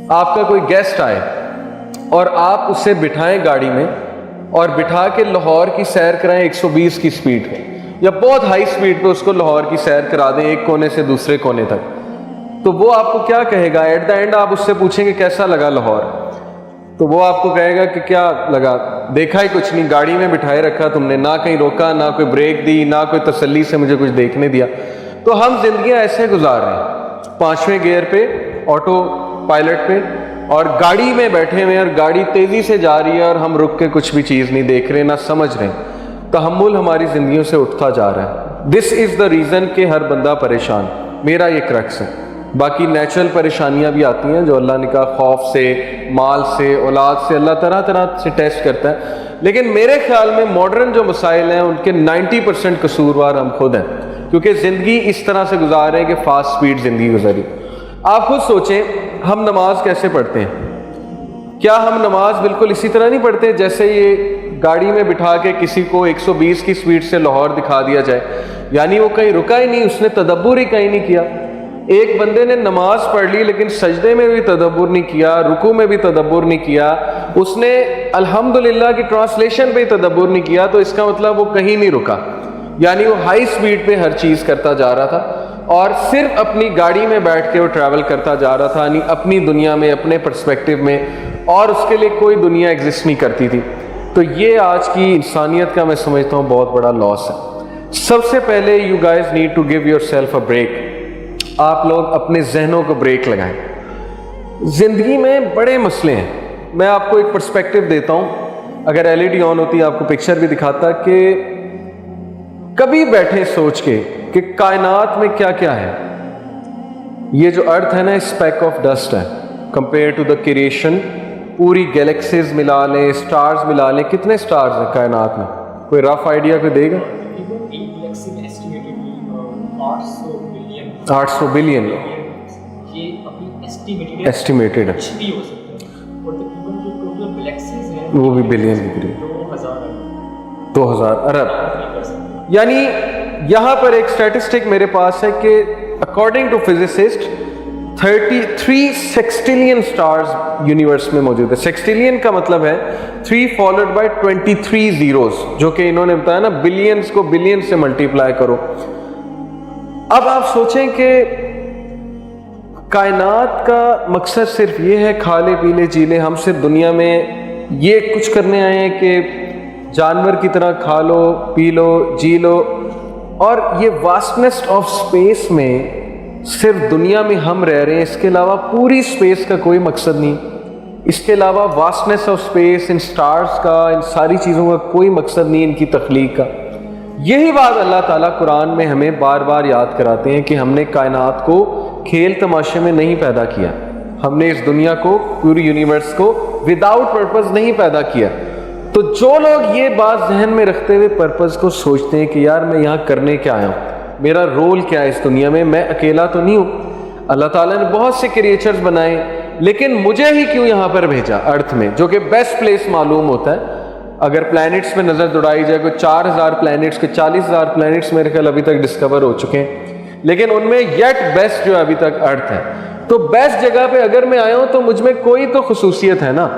آپ کا کوئی گیسٹ آئے اور آپ اسے بٹھائیں گاڑی میں اور بٹھا کے لاہور کی سیر کرائیں 120 کی سپیڈ پہ یا بہت ہائی سپیڈ پہ اس کو لاہور کی سیر کرا دیں ایک کونے سے دوسرے کونے تک، تو وہ آپ کو کیا کہے گا؟ ایٹ دا اینڈ آپ اس سے پوچھیں کہ کیسا لگا لاہور، تو وہ آپ کو کہے گا کہ کیا لگا، دیکھا ہی کچھ نہیں، گاڑی میں بٹھائے رکھا تم نے، نہ کہیں روکا، نہ کوئی بریک دی، نہ کوئی تسلی سے مجھے کچھ دیکھنے دیا۔ تو ہم زندگیاں ایسے گزار رہے ہیں 5ویں گیئر پہ، آٹو پائلٹ پہ، اور گاڑی میں بیٹھے ہوئے اور گاڑی تیزی سے جا رہی ہے اور ہم رک کے کچھ بھی چیز نہیں دیکھ رہے، نہ سمجھ رہے، تحمل ہماری زندگیوں سے اٹھتا جا رہا ہے۔ دس از دا ریزن کہ ہر بندہ پریشان، میرا یہ کرکس ہے۔ باقی نیچرل پریشانیاں بھی آتی ہیں جو اللہ نے کہا، خوف سے، مال سے، اولاد سے، اللہ طرح طرح سے ٹیسٹ کرتا ہے، لیکن میرے خیال میں ماڈرن جو مسائل ہیں ان کے 90% قصوروار ہم خود ہیں، کیونکہ زندگی اس طرح سے گزار رہے ہیں کہ فاسٹ سپیڈ زندگی گزاری۔ آپ خود سوچیں، ہم نماز کیسے پڑھتے ہیں؟ کیا ہم نماز بالکل اسی طرح نہیں پڑھتے جیسے یہ گاڑی میں بٹھا کے کسی کو 120 کی سپیڈ سے لاہور دکھا دیا جائے؟ یعنی وہ کہیں رکا ہی نہیں، اس نے تدبر ہی کہیں نہیں کیا۔ ایک بندے نے نماز پڑھ لی لیکن سجدے میں بھی تدبر نہیں کیا، رکوع میں بھی تدبر نہیں کیا، اس نے الحمدللہ کی ٹرانسلیشن پہ ہی تدبر نہیں کیا، تو اس کا مطلب وہ کہیں نہیں رکا، یعنی وہ ہائی سپیڈ پہ ہر چیز کرتا جا رہا تھا اور صرف اپنی گاڑی میں بیٹھ کے وہ ٹریول کرتا جا رہا تھا، یعنی اپنی دنیا میں، اپنے پرسپیکٹیو میں، اور اس کے لیے کوئی دنیا ایگزسٹ نہیں کرتی تھی۔ تو یہ آج کی انسانیت کا میں سمجھتا ہوں بہت بڑا لاس ہے۔ سب سے پہلے you guys need to give yourself a break, آپ لوگ اپنے ذہنوں کو بریک لگائیں۔ زندگی میں بڑے مسئلے ہیں، میں آپ کو ایک پرسپیکٹیو دیتا ہوں، اگر ایل ای ڈی آن ہوتی آپ کو پکچر بھی دکھاتا، کہ کبھی بیٹھے سوچ کے کہ کائنات میں کیا کیا ہے۔ یہ جو ارتھ ہے نا، اسپیک آف ڈسٹ ہے کمپیئر ٹو دا کریشن، پوری گیلیکسیز ملا لیں، سٹارز ملا لیں، کتنے سٹارز ہیں کائنات میں؟ کوئی رف آئیڈیا کوئی دے گا؟ 800 بلین ایسٹیمیٹڈ ہے، وہ بھی بلین کے قریب، 2000 ارب۔ یعنی یہاں پر ایک اسٹیٹسٹک میرے پاس ہے کہ according to physicist 33 sextillion stars universe میں موجود ہے۔ سیکسٹیلین کا مطلب ہے 3 فالوڈ بائی 23 زیروز، جو کہ انہوں نے بتایا نا بلینز کو بلین سے ملٹیپلائی کرو۔ اب آپ سوچیں کہ کائنات کا مقصد صرف یہ ہے کھا لے پی لے جی لے، ہم صرف دنیا میں یہ کچھ کرنے آئے ہیں کہ جانور کی طرح کھا لو پی لو جی لو، اور یہ واسٹنس آف سپیس میں صرف دنیا میں ہم رہ رہے ہیں، اس کے علاوہ پوری سپیس کا کوئی مقصد نہیں، اس کے علاوہ واسٹنس آف سپیس، ان سٹارز کا، ان ساری چیزوں کا کوئی مقصد نہیں ان کی تخلیق کا۔ یہی بات اللہ تعالیٰ قرآن میں ہمیں بار بار یاد کراتے ہیں کہ ہم نے کائنات کو کھیل تماشے میں نہیں پیدا کیا، ہم نے اس دنیا کو، پوری یونیورس کو وداؤٹ پرپز نہیں پیدا کیا۔ تو جو لوگ یہ بات ذہن میں رکھتے ہوئے پرپز کو سوچتے ہیں کہ یار میں یہاں کرنے کیا آیا ہوں، میرا رول کیا ہے اس دنیا میں، میں اکیلا تو نہیں ہوں، اللہ تعالیٰ نے بہت سے کریچرز بنائے، لیکن مجھے ہی کیوں یہاں پر بھیجا ارتھ میں، جو کہ بیسٹ پلیس معلوم ہوتا ہے۔ اگر پلانٹس پہ نظر دوڑائی جائے، کوئی 4000 پلانٹس کے 40,000 پلانٹس میرے خیال ابھی تک ڈسکور ہو چکے ہیں، لیکن ان میں یٹ بیسٹ جو ہے ابھی تک ارتھ ہے۔ تو بیسٹ جگہ پہ اگر میں آیا ہوں تو مجھ میں کوئی تو خصوصیت ہے نا۔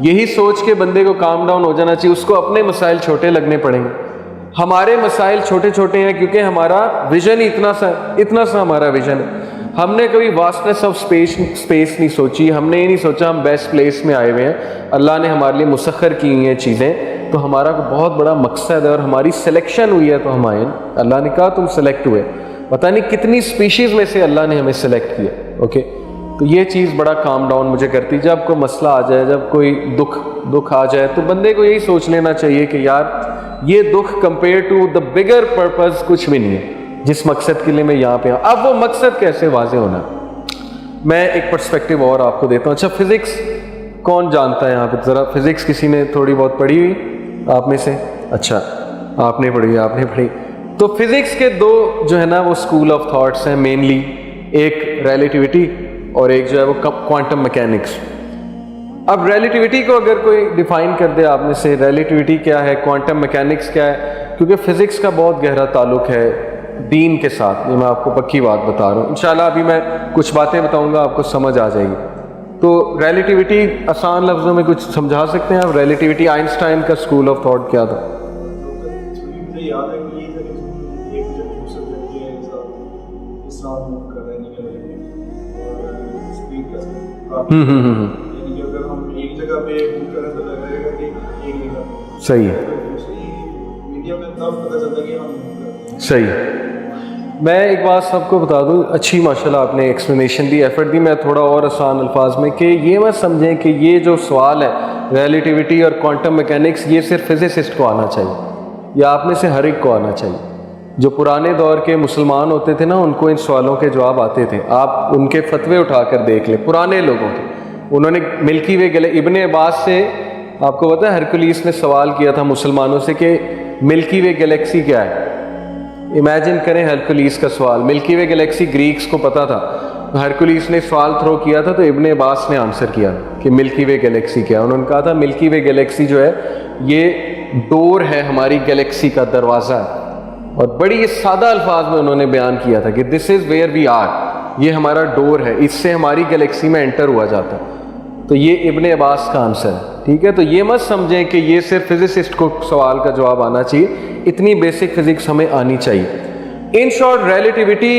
یہی سوچ کے بندے کو کام ڈاؤن ہو جانا چاہیے، اس کو اپنے مسائل چھوٹے لگنے پڑیں گے۔ ہمارے مسائل چھوٹے چھوٹے ہیں کیونکہ ہمارا ویژن ہی اتنا سا ہمارا ویژن ہے۔ ہم نے کبھی واسٹنس آف سپیس نہیں سوچی، ہم نے یہ نہیں سوچا ہم بیسٹ پلیس میں آئے ہوئے ہیں، اللہ نے ہمارے لیے مسخر کی ہوئی ہیں چیزیں، تو ہمارا بہت بڑا مقصد ہے اور ہماری سلیکشن ہوئی ہے، تو ہم آئے، اللہ نے کہا تم سلیکٹ ہوئے، پتہ نہیں کتنی سپیشیز میں سے اللہ نے ہمیں سلیکٹ کیا۔ اوکے، تو یہ چیز بڑا کام ڈاؤن مجھے کرتی، جب کوئی مسئلہ آ جائے، جب کوئی دکھ آ جائے، تو بندے کو یہی سوچ لینا چاہیے کہ یار یہ دکھ compare to the bigger purpose کچھ بھی نہیں ہے جس مقصد کے لیے میں یہاں پہ ہوں۔ اب وہ مقصد کیسے واضح ہونا، میں ایک پرسپیکٹیو اور آپ کو دیتا ہوں۔ اچھا، فزکس کون جانتا ہے یہاں پہ؟ ذرا فزکس کسی نے تھوڑی بہت پڑھی ہوئی آپ میں سے؟ اچھا، آپ نے پڑھی۔ تو فزکس کے دو جو ہے نا وہ اسکول آف تھاٹس ہیں مینلی، ایک ریلیٹیوٹی اور ایک جو ہے وہ کوانٹم میکینکس۔ اب ریلیٹیوٹی کو اگر کوئی ڈیفائن کر دے آپ میں سے، ریلیٹیوٹی کیا ہے، کوانٹم میکینکس کیا ہے، کیونکہ فزکس کا بہت گہرا تعلق ہے دین کے ساتھ، یہ میں آپ کو پکی بات بتا رہا ہوں، انشاءاللہ ابھی میں کچھ باتیں بتاؤں گا آپ کو سمجھ آ جائے گی۔ تو ریلیٹیوٹی آسان لفظوں میں کچھ سمجھا سکتے ہیں آپ؟ ریلیٹیوٹی آئنسٹائن کا اسکول آف تھاٹ کیا تھا؟ مجھے یاد ہے کہ یہ تھا کہ ایک جب سبجیکٹ کے ساتھ موو کر رہے ہیں اور اسپیڈ کا یعنی کہ اگر ہم ایک جگہ پہ موو کریں تو لگ رہے گا کہ ایک جگہ صحیح ہے، میڈیا میں تب پتہ چلتا کہ ہم صحیح ہے۔ میں ایک بات سب کو بتا دوں، اچھی ماشاءاللہ آپ نے ایکسپلینیشن دی، ایفرٹ دی، میں تھوڑا اور آسان الفاظ میں کہ یہ مت سمجھیں کہ یہ جو سوال ہے ریلیٹیوٹی اور کوانٹم میکینکس یہ صرف فزسسٹ کو آنا چاہیے یا آپ میں سے ہر ایک کو آنا چاہیے۔ جو پرانے دور کے مسلمان ہوتے تھے نا ان کو ان سوالوں کے جواب آتے تھے، آپ ان کے فتوے اٹھا کر دیکھ لیں، پرانے لوگوں کے۔ انہوں نے ملکی وے ابن عباس سے، آپ کو پتہ ہے ہرکولیس نے سوال کیا تھا مسلمانوں سے کہ ملکی وے گلیکسی کیا ہے؟ امیجن کریں ہرکولیس کا سوال، ملکی وے گلیکسی گریکس کو پتا تھا، ہرکولیس نے سوال تھرو کیا تھا تو ابن عباس نے آنسر کیا کہ ملکی وے گلیکسی کیا ہے۔ انہوں نے کہا تھا ملکی وے گلیکسی جو ہے یہ ڈور ہے ہماری گلیکسی کا، دروازہ ہے، اور بڑی یہ سادہ الفاظ میں انہوں نے بیان کیا تھا کہ دس از ویئر وی آر، یہ ہمارا ڈور ہے، اس سے ہماری گلیکسی میں انٹر ہوا جاتا ہے۔ تو یہ ابن عباس کا آنسر ہے، ٹھیک ہے؟ تو یہ مت سمجھیں کہ یہ صرف فزسسٹ کو سوال کا جواب آنا چاہیے، اتنی بیسک فزکس ہمیں آنی چاہیے۔ ان شارٹ ریلیٹیوٹی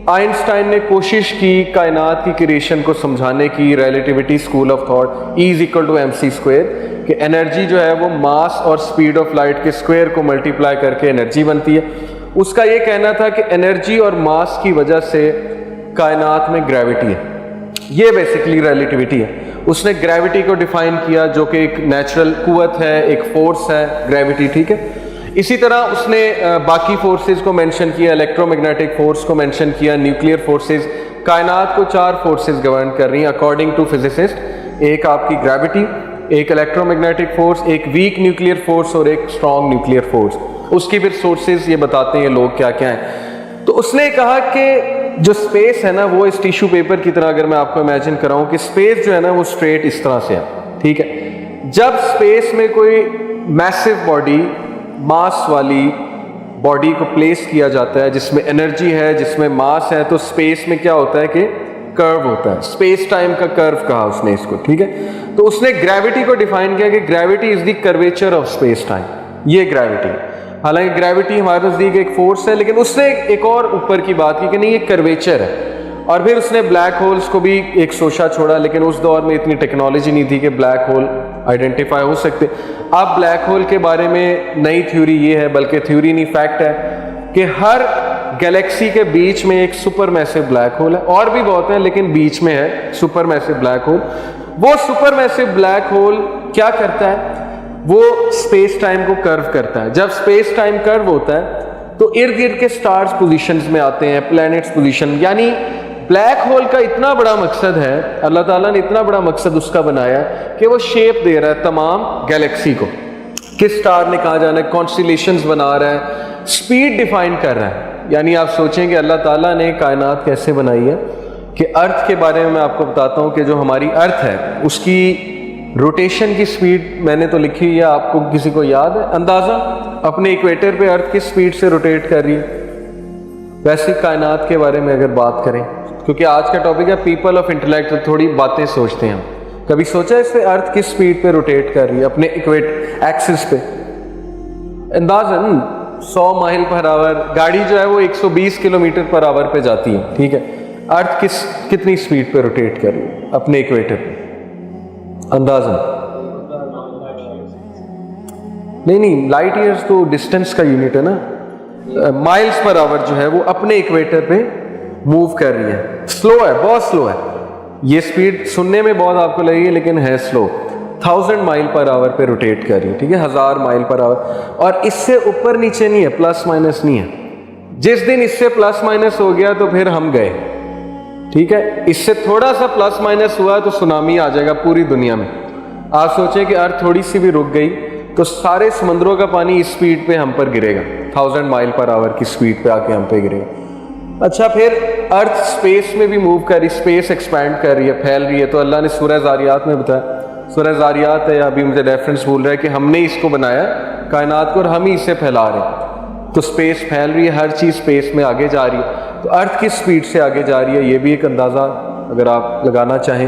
آئنسٹائن نے کوشش کی کائنات کی کریشن کو سمجھانے کی، relativity school of thought E=mc²، کہ انرجی جو ہے وہ ماس اور سپیڈ آف لائٹ کے اسکوائر کو ملٹیپلائی کر کے انرجی بنتی ہے۔ اس کا یہ کہنا تھا کہ انرجی اور ماس کی وجہ سے کائنات میں گریوٹی ہے، یہ بیسکلی ریلیٹیوٹی ہے۔ اس نے گریوٹی کو ڈیفائن کیا جو کہ ایک نیچرل قوت ہے، ایک فورس ہے گریوٹی، ٹھیک ہے؟ اسی طرح اس نے باقی فورسز کو مینشن کیا، الیکٹرو میگنیٹک فورس کو مینشن کیا، نیوکلیئر فورسز۔ کائنات کو 4 فورسز گورن کر رہی ہیں اکارڈنگ ٹو فزسسٹ، ایک آپ کی گریوٹی، ایک الیکٹرو میگنیٹک فورس، ایک ویک نیوکلیئر فورس اور ایک اسٹرانگ نیوکلیئر فورس۔ اس کی پھر سورسز یہ بتاتے ہیں لوگ کیا کیا ہیں۔ تو اس نے کہا کہ جو اسپیس ہے نا وہ اس ٹیشو پیپر کی طرح، اگر میں آپ کو امیجن کراؤں کہ اسپیس جو ہے نا وہ اسٹریٹ اس طرح سے ہے، ٹھیک ہے؟ جب اسپیس میں کوئی میسو باڈی، ماس والی باڈی کو پلیس کیا جاتا ہے جس میں انرجی ہے، جس میں ماس ہے، تو اسپیس میں کیا ہوتا ہے کہ کرو ہوتا ہے، اسپیس ٹائم کا کرو کہا اس نے اس کو، ٹھیک ہے؟ تو اس نے گریوٹی کو ڈیفائن کیا کہ gravity is the curvature of space time, یہ گریوٹی۔ حالانکہ گریوٹی ہمارے نزدیک ایک فورس ہے، لیکن اس نے ایک اور اوپر کی بات کی کہ نہیں یہ کرویچر ہے۔ اور پھر اس نے بلیک ہولز کو بھی ایک سوچا چھوڑا، لیکن اس دور میں اتنی ٹیکنالوجی نہیں تھی کہ بلیک ہول آئیڈینٹیفائی ہو سکتے۔ اب بلیک ہول کے بارے میں نئی تھیوری یہ ہے، بلکہ تھیوری نہیں فیکٹ ہے، کہ ہر گلیکسی کے بیچ میں ایک سپر میسو بلیک ہول ہے، اور بھی بہت ہیں لیکن بیچ میں ہے سپر میسو بلیک ہول۔ وہ سپر میسو بلیک ہول کیا کرتا ہے؟ وہ اسپیس ٹائم کو کرو کرتا ہے۔ جب اسپیس ٹائم کرو ہوتا ہے تو ارد گرد کے سٹارز پوزیشنز میں آتے ہیں، پلینٹس پوزیشن، یعنی بلیک ہول کا اتنا بڑا مقصد ہے، اللہ تعالیٰ نے اتنا بڑا مقصد اس کا بنایا ہے کہ وہ شیپ دے رہا ہے تمام گیلیکسی کو، کس سٹار نے کہاں جانا ہے، کانسٹیلیشنز بنا رہا ہے، سپیڈ ڈیفائن کر رہا ہے۔ یعنی آپ سوچیں کہ اللہ تعالیٰ نے کائنات کیسے بنائی ہے، کہ ارتھ کے بارے میں آپ کو بتاتا ہوں کہ جو ہماری ارتھ ہے اس کی روٹیشن کی سپیڈ میں نے تو لکھی ہوئی ہے، آپ کو کسی کو یاد ہے اندازہ اپنے ایکویٹر پہ ارتھ کس سپیڈ سے روٹیٹ کر رہی ہے؟ ویسی کائنات کے بارے میں اگر بات کریں، کیونکہ آج کا ٹاپک ہے پیپل آف انٹلیکٹ، تھوڑی باتیں سوچتے ہیں ہم۔ کبھی سوچا اس پہ ارتھ کس سپیڈ پہ روٹیٹ کر رہی ہے اپنے ایکسس پہ؟ اندازاً 100 مائل پر آور، گاڑی جو ہے وہ 120 کلومیٹر پر آور پہ جاتی ہے، ٹھیک ہے؟ ارتھ کتنی سپیڈ پہ روٹیٹ کر رہی ہے اپنے ایکویٹر پہ اندازاً؟ نہیں، لائٹ ایئرز تو ڈسٹینس کا یونٹ ہے نا، مائلز پر آور جو ہے وہ اپنے ایکویٹر پہ موو کر رہی ہے۔ سلو ہے، بہت سلو ہے، یہ سپیڈ سننے میں بہت آپ کو لگے گی لیکن ہے سلو۔ 1000 مائل پر آور پہ روٹیٹ کر رہی ہے، ٹھیک ہے؟ 1000 مائل پر آور، اور اس سے اوپر نیچے نہیں ہے، پلس مائنس نہیں ہے۔ جس دن اس سے پلس مائنس ہو گیا تو پھر ہم گئے، ٹھیک ہے؟ اس سے تھوڑا سا پلس مائنس ہوا تو سونامی آ جائے گا پوری دنیا میں۔ آپ سوچیں کہ ارتھ تھوڑی سی بھی رک گئی تو سارے سمندروں کا پانی اس سپیڈ پہ ہم پر گرے گا، 1000 مائل پر آور کی سپیڈ پہ آ کے ہم پہ گرے گا۔ اچھا، پھر ارتھ اسپیس میں بھی موو کر رہی، اسپیس ایکسپینڈ کر رہی ہے، پھیل رہی ہے، تو اللہ نے سورہ زاریات میں بتایا، سورہ زاریات ہے، ابھی مجھے ریفرنس بھول رہا ہے کہ ہم نے اس کو بنایا کائنات کو اور ہم ہی اسے پھیلا رہے ہیں، تو اسپیس پھیل رہی ہے، ہر چیز اسپیس میں آگے جا رہی ہے، تو ارتھ کس سپیڈ سے آگے جا رہی ہے یہ بھی ایک اندازہ اگر آپ لگانا چاہیں